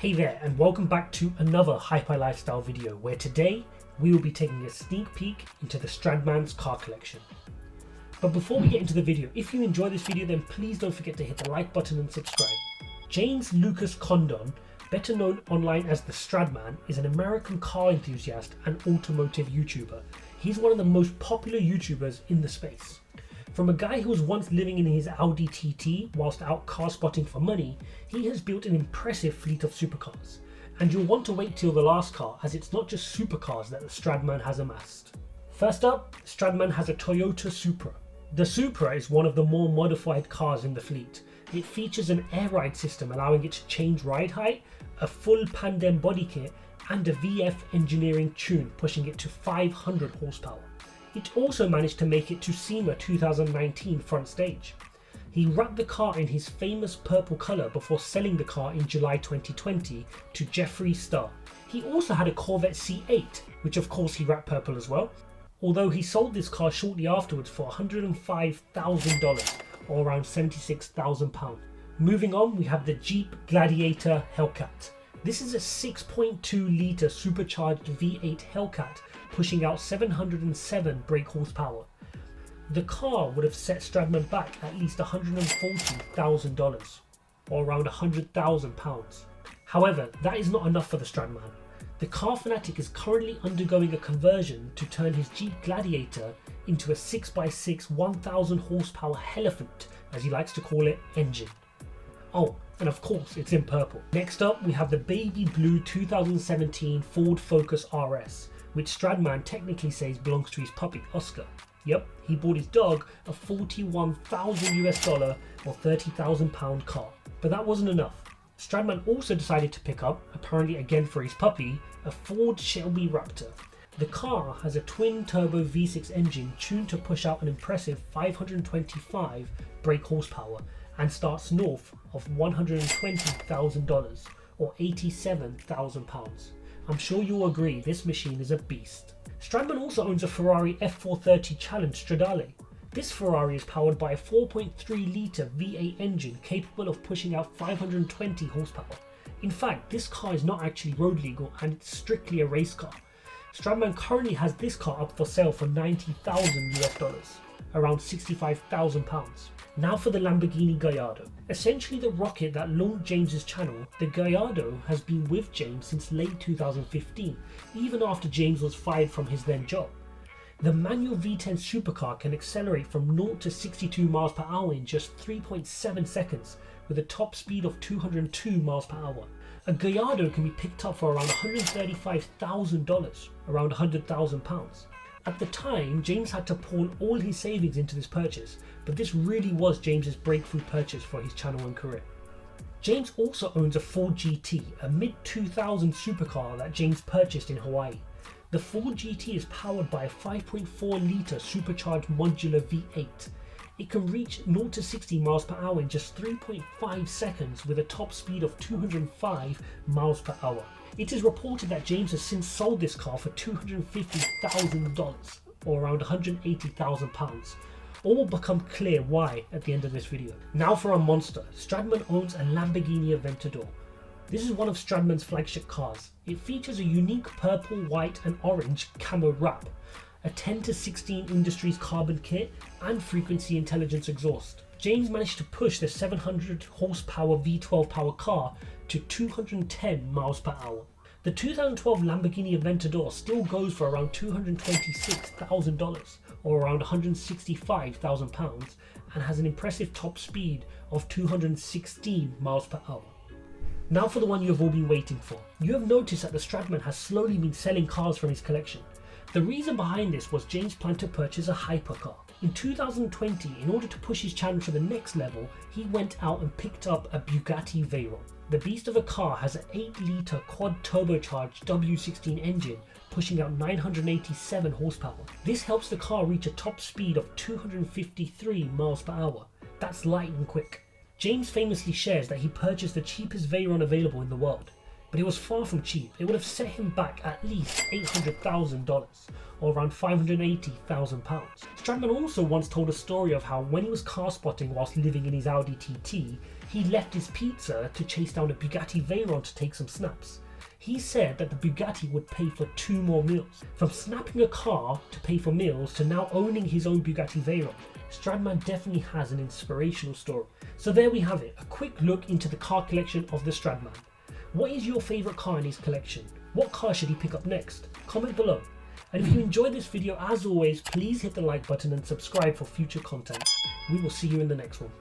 Hey there, and welcome back to another Hyper Lifestyle video where today we will be taking a sneak peek into the Stradman'S car collection. But before we get into the video, if you enjoy this video then please don't forget to hit the like button and subscribe. James Lucas Condon, better known online as the Stradman, is an American car enthusiast and automotive YouTuber. He's one of the most popular YouTubers in the space. From a guy who was once living in his Audi TT whilst out car spotting for money, he has built an impressive fleet of supercars. And you'll want to wait till the last car, as it's not just supercars that the Stradman has amassed. First up, Stradman has a Toyota Supra. The Supra is one of the more modified cars in the fleet. It features an air ride system allowing it to change ride height, a full Pandem body kit, and a VF engineering tune pushing it to 500 horsepower. It also managed to make it to SEMA 2019 front stage. He wrapped the car in his famous purple colour before selling the car in July 2020 to Jeffree Star. He also had a Corvette C8, which of course he wrapped purple as well, although he sold this car shortly afterwards for $105,000 or around £76,000. Moving on, we have the Jeep Gladiator Hellcat. This is a 6.2 litre supercharged V8 Hellcat pushing out 707 brake horsepower. The car would have set Stradman back at least $140,000 or around £100,000. However, that is not enough for the Stradman. The car fanatic is currently undergoing a conversion to turn his Jeep Gladiator into a 6x6 1000 horsepower elephant, as he likes to call it, engine. Oh, and of course it's in purple. Next up we have the baby blue 2017 Ford Focus RS, which Stradman technically says belongs to his puppy Oscar. Yep, he bought his dog a $41,000 or £30,000 car. But that wasn't enough. Stradman also decided to pick up, apparently again for his puppy, a Ford Shelby Raptor. The car has a twin turbo V6 engine tuned to push out an impressive 525 brake horsepower and starts north of $120,000 or £87,000. I'm sure you'll agree this machine is a beast. Stradman also owns a Ferrari F430 Challenge Stradale. This Ferrari is powered by a 4.3 litre V8 engine capable of pushing out 520 horsepower. In fact, this car is not actually road legal and it's strictly a race car. Stradman currently has this car up for sale for $90,000, around £65,000. Now for the Lamborghini Gallardo. Essentially the rocket that launched James's channel, the Gallardo has been with James since late 2015, even after James was fired from his then job. The manual V10 supercar can accelerate from 0 to 62 miles per hour in just 3.7 seconds with a top speed of 202 miles per hour. A Gallardo can be picked up for around $135,000, around £100,000. At the time, James had to pawn all his savings into this purchase, but this really was James's breakthrough purchase for his channel and career. James also owns a Ford GT, a mid-2000s supercar that James purchased in Hawaii. The Ford GT is powered by a 5.4 litre supercharged modular V8. It can reach 0 to 60 miles per hour in just 3.5 seconds with a top speed of 205 miles per hour. It is reported that James has since sold this car for $250,000 or around £180,000. All will become clear why at the end of this video. Now for our monster. Stradman owns a Lamborghini Aventador. This is one of Stradman's flagship cars. It features a unique purple, white and orange camo wrap, a 10 to 16 Industries carbon kit and frequency intelligence exhaust. James managed to push the 700 horsepower V12 power car to 210 miles per hour. The 2012 Lamborghini Aventador still goes for around $226,000 or around £165,000 and has an impressive top speed of 216 miles per hour. Now for the one you have all been waiting for. You have noticed that the Stradman has slowly been selling cars from his collection. The reason behind this was James planned to purchase a hypercar. In 2020, in order to push his channel to the next level, he went out and picked up a Bugatti Veyron. The beast of a car has an 8 litre quad turbocharged W16 engine pushing out 987 horsepower. This helps the car reach a top speed of 253 miles per hour. That's light and quick. James famously shares that he purchased the cheapest Veyron available in the world. but it was far from cheap. It would have set him back at least $800,000 or around £580,000. Stradman also once told a story of how when he was car spotting whilst living in his Audi TT, he left his pizza to chase down a Bugatti Veyron to take some snaps. He said that the Bugatti would pay for 2 more meals. From snapping a car to pay for meals to now owning his own Bugatti Veyron, Stradman definitely has an inspirational story. So there we have it, a quick look into the car collection of the Stradman. What is your favourite car in his collection? What car should he pick up next? Comment below. And if you enjoyed this video, as always, please hit the like button and subscribe for future content. We will see you in the next one.